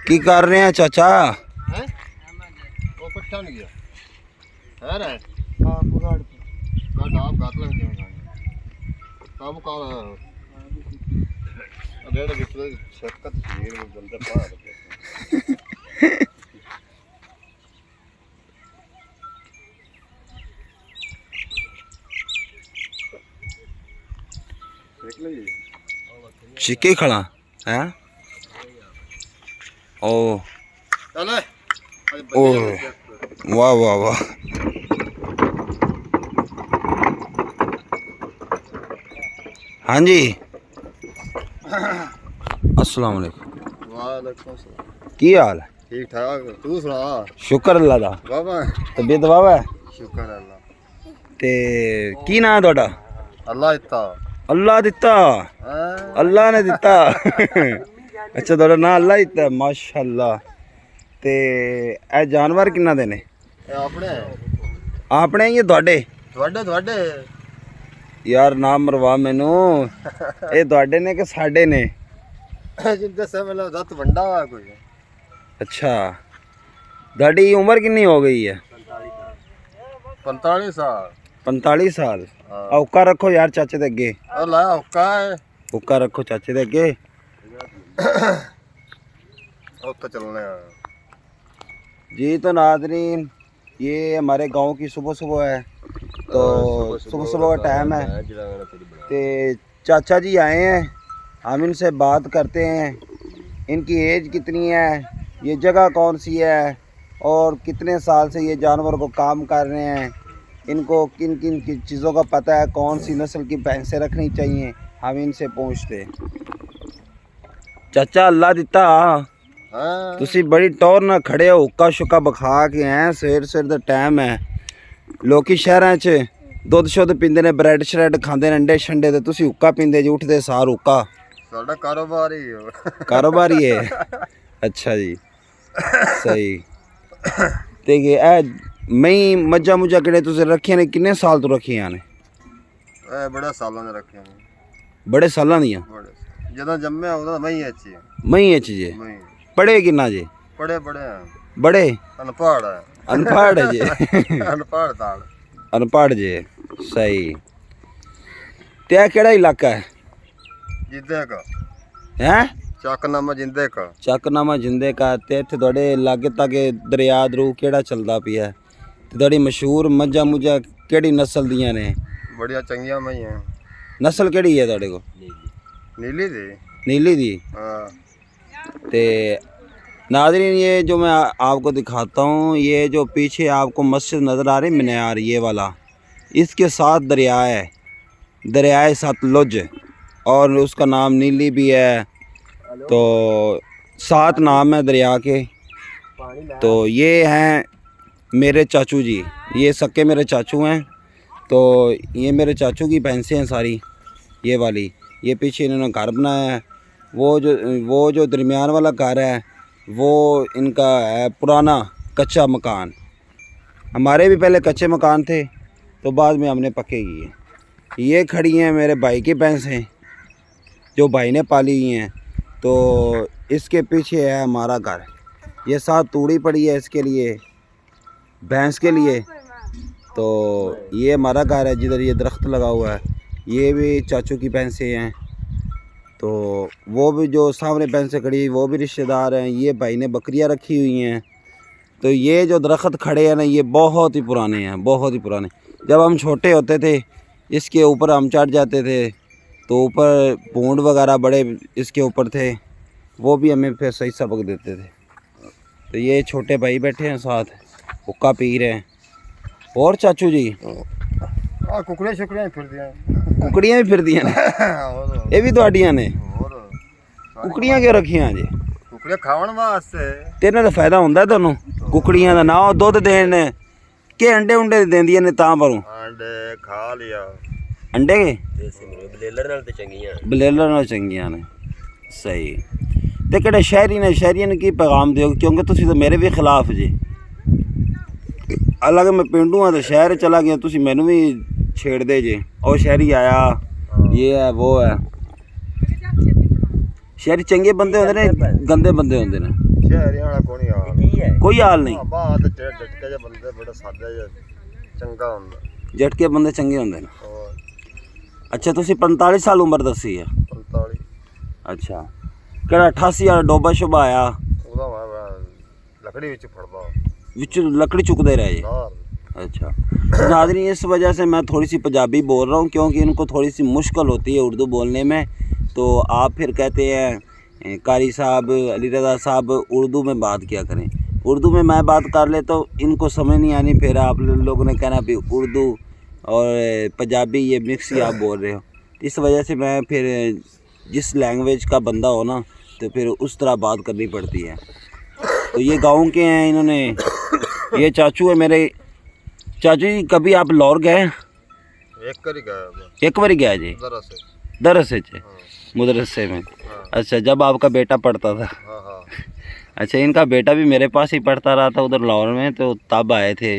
की कर रहे हैं चाचा? हैं वो पट्टा नहीं गया है रे। हां बुगाड़ का डाब गात लग गया तब का रेड विक्टर शक्कत हीर में बंदे पार देख ले चिके खड़ा है। ओ चल ओ वाह वाह वाह। हाँ जी अस्सलाम वालेकुम। वालेकुम सलाम। की हाल है? ठीक ठाक तू सुना? शुक्र अल्लाह दा। बाबा तबीयत बाबा है? शुक्र अल्लाह। ते की नाम है ਤੁਹਾਡਾ? अल्लाह इत्ता अल्लाह दिता। अल्लाह ने दिता। अच्छा ਤੁਹਾਡਾ नाम अल्लाह दिता माशाअल्लाह। ते ए जानवर किन्ना दे ने? अपने अपने ही ਤੁਹਾਡੇ? ਤੁਹਾਡੇ ਤੁਹਾਡੇ यार ना मरवा मैनू ये ਤੁਹਾਡੇ ने कि साडे ने? जिंदे से मतलब दत वंडा हुआ कोई। अच्छा ਤੁਹਾਡੀ उम्र कितनी हो गई है? 45 साल। 45 साल। औका रखो यार चाचे दे अगे। और लाया हुक्का है। हुक्का रखो चाचे दे अगे। तो चलने जी तो नाज़रीन ये हमारे गांव की सुबह सुबह है। तो सुबह सुबह का टाइम है। तो चाचा जी आए हैं, हम इनसे बात करते हैं। इनकी एज कितनी है, ये जगह कौन सी है और कितने साल से ये जानवर को काम कर रहे हैं, इनको किन किन चीज़ों का पता है, कौन सी नस्ल की भैंसें रखनी चाहिए, हम इनसे पूछते हैं। चाचा अल्लाह दिता तुसी बड़ी टौर ना खड़े हो, हुक्का शुक्का बखा के हैं। सवेर सवेर दा टाइम है। लोकी शहरां च दुध शुद्ध पींदे ने, ब्रैड श्रैड खांदे ने, अंडे शंडे ते तुसी हुक्का पींदे जी उठदे सार हुक्का। साडा कारोबार ही है। कारोबार ही है। अच्छा जी सही। ते मई मज्जा मुज्जा किहड़े तुसी रखियां ने, किन्ने साल तो रखियां ने? बड़ा सालों ने रखे हैं। बड़े सालां दियां? बड़े जदा जम्मे ओदा मई अच्छी है। मई अच्छी जे। पढ़े किन्ना जे? पढ़े पढ़े हैं। बड़े अनपढ़ है। अनपढ़ जे। अनपढ़ ताड़ अनपढ़ जे सही। ते केड़ा इलाका है? जिंदे का हैं? चकनामा जिंदे का। चकनामा जिंदे का। ते इत्थे तुहाडे लागे तागे दरिया दरू केड़ा चलदा पिया? ते तुहाडी मशहूर मज्जा मुज्जा केड़ी नस्ल दियां ने? बढ़िया चंगिया मई हैं। नस्ल केड़ी है तुहाडे को? नीली दी। नीली दी। हाँ। ते नाज़रीन ये जो मैं आपको दिखाता हूँ, ये जो पीछे आपको मस्जिद नज़र आ रही है मीनार ये वाला, इसके साथ दरिया है, दरियाए सतलुज, और उसका नाम नीली भी है। तो 7 नाम है दरिया के। तो ये हैं मेरे चाचू जी, ये सक्के मेरे चाचू हैं। तो ये मेरे चाचू की भैंसें हैं सारी, ये वाली। ये पीछे इन्होंने घर बनाया है। वो जो दरमियान वाला घर है वो इनका है पुराना कच्चा मकान। हमारे भी पहले कच्चे मकान थे तो बाद में हमने पक्के किए। ये खड़ी हैं मेरे भाई की भैंसें जो भाई ने पाली हुई हैं। तो इसके पीछे है हमारा घर। ये 7 तूड़ी पड़ी है इसके लिए, भैंस के लिए। तो ये हमारा घर है जिधर ये दरख्त लगा हुआ है। ये भी चाचू की भैंसें हैं। तो वो भी जो सामने भैंसें खड़ी वो भी रिश्तेदार हैं। ये भाई ने बकरियां रखी हुई हैं। तो ये जो दरख्त खड़े हैं ना, ये बहुत ही पुराने हैं, बहुत ही पुराने। जब हम छोटे होते थे इसके ऊपर हम चढ़ जाते थे, तो ऊपर पूंड वगैरह बड़े इसके ऊपर थे, वो भी हमें फिर सही सबक देते थे। तो ये छोटे भाई बैठे हैं साथ, हुक्का पी रहे हैं। और चाचू जी कुकड़ियां शुकड़ियां फिर दिया। कुकड़ियां भी फिर दियां ने? ये भी तुहाडियां ने? कुकड़ियां क्यों रखियां जी? कुकड़ियां खावन वास्ते। ते इन्हां दा फायदा हुंदा है तुहानू? कुकड़ियां दा ना दुध देण के अंडे उंडे देंदियां ने तां परों? अंडे खा लिया। अंडे बलेलर नाल ते चंगियां। बलेलर नाल चंगियां ने सही। ते किहड़े शहरी ने, शहरियां ने की पैगाम दिओ? क्योंकि तुसीं तो मेरे भी खिलाफ जी। हालांकि मैं पिंडू हाँ तो शहर चला गया, तुसीं मैनू भी छेड़ दे जे। और शहरी आया, ये है वो है। शहरी चंगे बंदे होंदे ने गंदे बंदे होंदे ने शहरियां वाला कोई हाल कोई हाल नहीं बात झटके जे बंदे बड़ा सादा जे चंगा हुंदा झटके बंदे चंगे होंदे ने और अच्छा तुसी 45 साल उम्र दसी है 45 अच्छा केड़ा 88 वाला डोबा शुबा आया ਉਹਦਾ ਮੈਂ लकड़ी विच फड़दा विच लकड़ी चुकते रह जे नार अच्छा तो नाज़रीन इस वजह से मैं थोड़ी सी पंजाबी बोल रहा हूँ क्योंकि इनको थोड़ी सी मुश्किल होती है उर्दू बोलने में तो आप फिर कहते हैं कारी साहब अली रज़ा साहब उर्दू में बात किया करें उर्दू में मैं बात कर लेता हूँ इनको समझ नहीं आनी फिर आप लोगों ने कहना भी उर्दू और पंजाबी ये मिक्स ही आप बोल रहे हो इस वजह से मैं फिर जिस लैंग्वेज का बंदा हो ना तो फिर उस तरह बात करनी पड़ती है। तो ये गाँव के हैं इन्होंने ये चाचू है मेरे चाचू जी कभी आप लाहौर गए एक करी गया एक बार गया जी दरअसल मदरसे में अच्छा जब आपका बेटा पढ़ता था हाँ हाँ अच्छा इनका बेटा भी मेरे पास ही पढ़ता रहा था उधर लाहौर में तो तब आए थे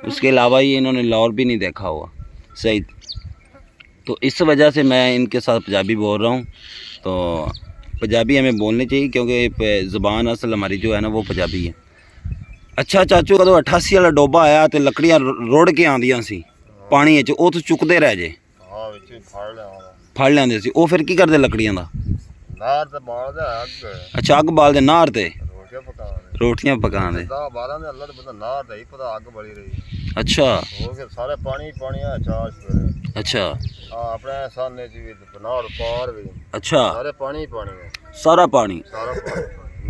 उसके अलावा ये इन्होंने लाहौर भी नहीं देखा हुआ सही तो इस वजह से मैं इनके साथ पंजाबी बोल रहा हूँ तो पंजाबी हमें बोलनी चाहिए क्योंकि ज़ुबान असल हमारी जो है ना वो पंजाबी है। अच्छा चाचू कदों 88 वाला डोबा आया तो लकड़ियाँ रुड़ के आंदियां सी पानी च ਉਹ तो चुकते रह जे हाँ विच फड़ लेंदे सी ਉਹ ਫਿਰ ਕੀ ਕਰਦੇ ਲੱਕੜੀਆਂ ਦਾ नार ते बालदे अग अच्छा अग बालदे नार ते रोटियां रोटियां पकाने पकाने 12 दे अल्लाह दे बंदा नार ते ही पता अग बड़ी रही अच्छा हो के सारे पानी पानी आ चार सवेरे अच्छा हां अपने सामने जी भी नार पार भी अच्छा सारे पानी पानी है सारा पानी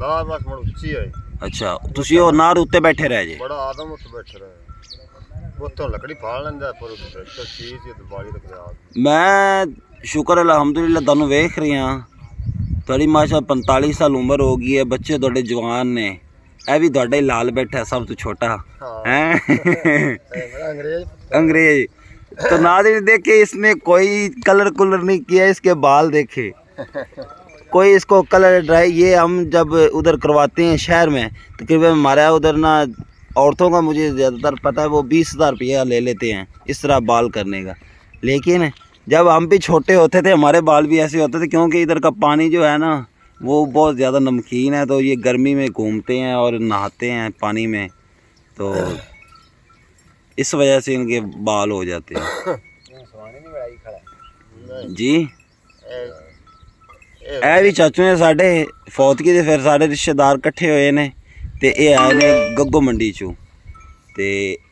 नार बस मुड़ उच्ची है अच्छा ਤੁਸੀਂ ਉਹ ਨਾਰ ਉੱਤੇ ਬੈਠੇ ਰਹਿ ਜੇ बड़ा आदम उत्ते बैठे रहे उत्तों लकड़ी फाड़ लेंदा पर तो चीज ये बाली रखदा मैं शुक्र अलहमदुलिल्लाह ਤੁਹਾਨੂੰ ਵੇਖ ਰਿਹਾ ਤੁਹਾਡੀ ਮਾਸ਼ਾ 45 ਸਾਲ ਉਮਰ ਹੋ ਗਈ है बच्चे ਤੁਹਾਡੇ जवान ने ਇਹ ਵੀ ਤੁਹਾਡੇ ਲਾਲ ਬੈਠਾ सब तो छोटा है अंग्रेज अंग्रेज तो नाज़रीन देखे इसने कोई कलर कुलर नहीं किया इसके बाल देखे कोई इसको कलर ड्राई ये हम जब उधर करवाते हैं शहर में तकरीबन हमारा उधर ना औरतों का मुझे ज़्यादातर पता है वो 20,000 रुपया ले लेते हैं इस तरह बाल करने का लेकिन जब हम भी छोटे होते थे हमारे बाल भी ऐसे होते थे क्योंकि इधर का पानी जो है ना वो बहुत ज़्यादा नमकीन है तो ये गर्मी में घूमते हैं और नहाते हैं पानी में तो इस वजह से इनके बाल हो जाते हैं जी ਇਹ ਵੀ ਚਾਚੂ ਨੇ ਸਾਡੇ ਫੌਤਗੀ ਦੇ ਫਿਰ ਸਾਡੇ ਰਿਸ਼ਤੇਦਾਰ ਇਕੱਠੇ ਹੋਏ ਨੇ ਤੇ ਇਹ ਆਏ ਨੇ ਗੱਗੋ ਮੰਡੀ ਚੋਂ ਤੇ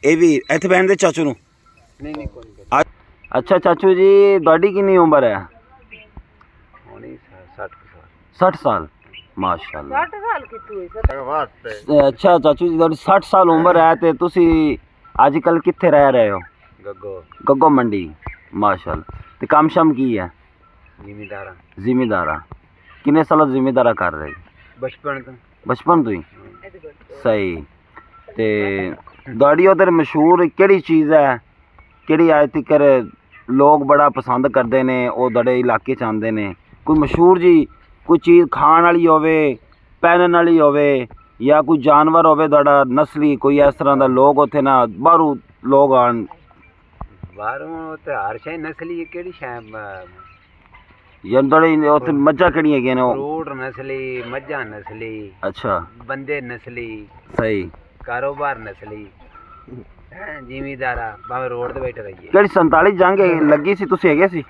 ਇਹ ਵੀ ਇੱਥੇ ਬੈਠ ਦੇ ਚਾਚੂ ਨੂੰ नहीं कोई अच्छा चाचू जी ਤੁਹਾਡੀ ਕਿੰਨੀ ਉਮਰ ਹੈ होनी 60 60 साल माशाल्लाह 60 ਸਾਲ ਕਿੱਥੋਂ ਹੋਈ वास्ते अच्छा चाचू जी ਤੁਹਾਡੀ 60 ਸਾਲ ਉਮਰ ਹੈ ਤੇ ਤੁਸੀਂ ਅੱਜ ਕੱਲ ਕਿੱਥੇ ਰਹਿ ਰਹੇ ਹੋ गग्गो ਗੱਗੋ ਮੰਡੀ ਮਾਸ਼ਾल्लाह ਤੇ ਕੰਮ ਸ਼ਮ ਕੀ ਹੈ जिम्मेदारा ਜ਼ਿਮੀਦਾਰਾ ਕਿੰਨੇ ਸਾਲਾਂ ਤੋਂ ਜ਼ਿਮੀਦਾਰਾ ਕਰ ਰਹੇ बचपन तो ਬਚਪਨ ਤੋਂ ਹੀ ਸਹੀ ਤੇ ਤੁਹਾਡੀ ਉਧਰ ਮਸ਼ਹੂਰ ਕਿਹੜੀ ਚੀਜ਼ ਹੈ ਕਿਹੜੀ ਅੱਜ ਤੱਕ ਲੋਕ ਬੜਾ ਪਸੰਦ ਕਰਦੇ ਨੇ ਉਹ ਤੁਹਾਡੇ ਇਲਾਕੇ 'ਚ ਆਉਂਦੇ ਨੇ ਕੋਈ ਮਸ਼ਹੂਰ ਜੀ ਕੋਈ ਚੀਜ਼ ਖਾਣ ਵਾਲੀ ਹੋਵੇ ਪਹਿਨਣ ਵਾਲੀ ਹੋਵੇ ਜਾਂ ਕੋਈ ਜਾਨਵਰ ਹੋਵੇ ਤੁਹਾਡਾ ਨਸਲੀ ਕੋਈ ਇਸ ਤਰ੍ਹਾਂ ਦਾ ਲੋਕ ਉੱਥੇ ਨਾ ਬਾਹਰੋਂ ਲੋਕ ਆਣ ਬਾਹਰੋਂ ਤੇ ਹਰ ਸ਼ੈ ਨਸਲੀ ਕਿਹੜੀ ਸ਼ੈ ਜਾਂ ਤੁਹਾਡੇ ਉੱਥੇ ਮੱਝਾਂ ਕਿਹੜੀਆਂ ਹੈਗੀਆਂ ਨੇ ਉਹ ਫਰੂਟ ਨਸਲੀ ਮੱਝਾਂ ਨਸਲੀ ਅੱਛਾ ਬੰਦੇ ਨਸਲੀ ਸਹੀ ਕਾਰੋਬਾਰ ਨਸਲੀ ਜ਼ਿਮੀਦਾਰਾ ਭਾਵੇਂ ਰੋਡ ਤੇ ਬੈਠੇ ਰਹੀਏ ਕਿਹੜੀ 47 ਜੰਗ ਲੱਗੀ ਸੀ ਤੁਸੀਂ ਹੈਗੇ ਸੀ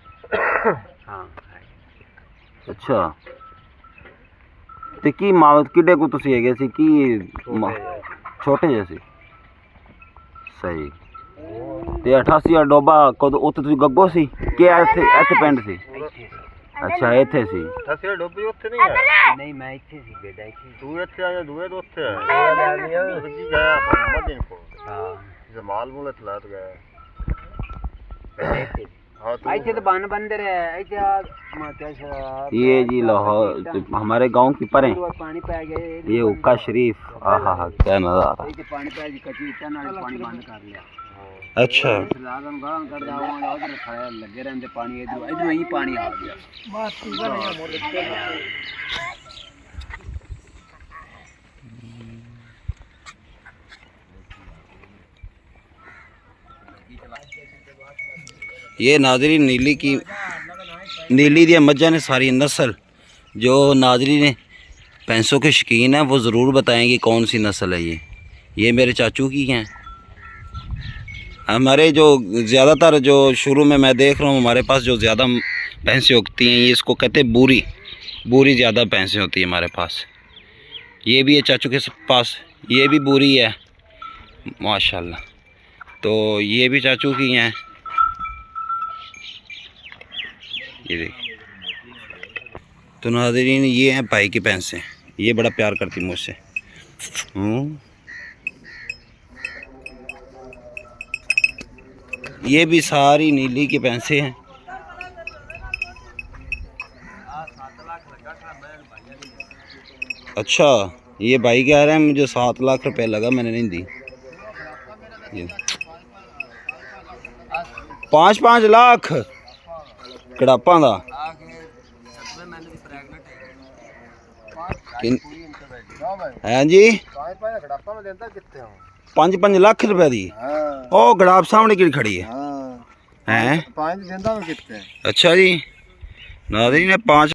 ਹਾਂ ਅੱਛਾ ਤੇ ਕੀ ਮਾਂ ਕਿੱਡੇ ਕੋ ਤੁਸੀਂ ਹੈਗੇ ਸੀ ਕੀ ਛੋਟੇ ਜਿਹੇ ਸੀ ਸਹੀ ਤੇ 88 ਆ ਡੋਬਾ ਕਦੋਂ ਉੱਥੇ ਤੁਸੀਂ ਗੱਗੋ ਸੀ ਕਿ ਇੱਥੇ ਪਿੰਡ ਸੀ ਅੱਛਾ ਇੱਥੇ ਸੀ 88 ਡੋਬੀ ਉੱਥੇ ਨਹੀਂ ਹੈ ਨਹੀਂ ਮੈਂ ਇੱਥੇ ਸੀ ਬੇਟਾ ਇੱਥੇ ਤੂੰ ਇੱਥੇ ਆਇਆ ਦੂਏ ਤੋਂ ਉੱਥੇ ਹੈ ਕੀ ਗਿਆ ਮੱਝਾਂ ਕੋ ਹਾਂ ਜਮਾਲ ਮੂਲੇ ਤਲਾਤ ਗਿਆ हाँ ऐसे तो बान बंदर है ऐसे ये जी लाहौर हमारे गांव की परें पानी पै गए ये हुक्का शरीफ आहा हा क्या नज़ारा ऐसे पानी पै जी कच्ची इतना नाल पानी बंद कर लिया अच्छा लाजम गां कर दा वहां उधर खड़े लगे रहंदे पानी इधर ही पानी आ गया बस पूरा नहीं मोड़ ये नाज़रीन नीली दी मज्झां ने सारी नस्ल जो नाज़रीन भैंसों के शौकीन हैं वो ज़रूर बताएंगे कौन सी नस्ल है ये मेरे चाचू की हैं। हमारे जो ज़्यादातर जो शुरू में मैं देख रहा हूँ हमारे पास जो ज़्यादा भैंसें उगती हैं ये इसको कहते हैं बूरी ज़्यादा भैंसें होती हैं हमारे पास। ये भी है चाचू के पास, ये भी बूरी है माशाल्लाह। तो ये भी चाचू की हैं, ये देखिए। तो नाज़रीन ये हैं भाई की भैंसें, ये बड़ा प्यार करती मुझसे। ये भी सारी नीली की भैंसें हैं। अच्छा, ये भाई कह रहे हैं मुझे 7 लाख रुपए लगा, मैंने नहीं दी। 5-5 लाख कड़ापा दा है जी। 5-5 लाख रुपए दी ओ गड़ाप सामने की खड़ी है हैं। अच्छा जी नाज़रीन 5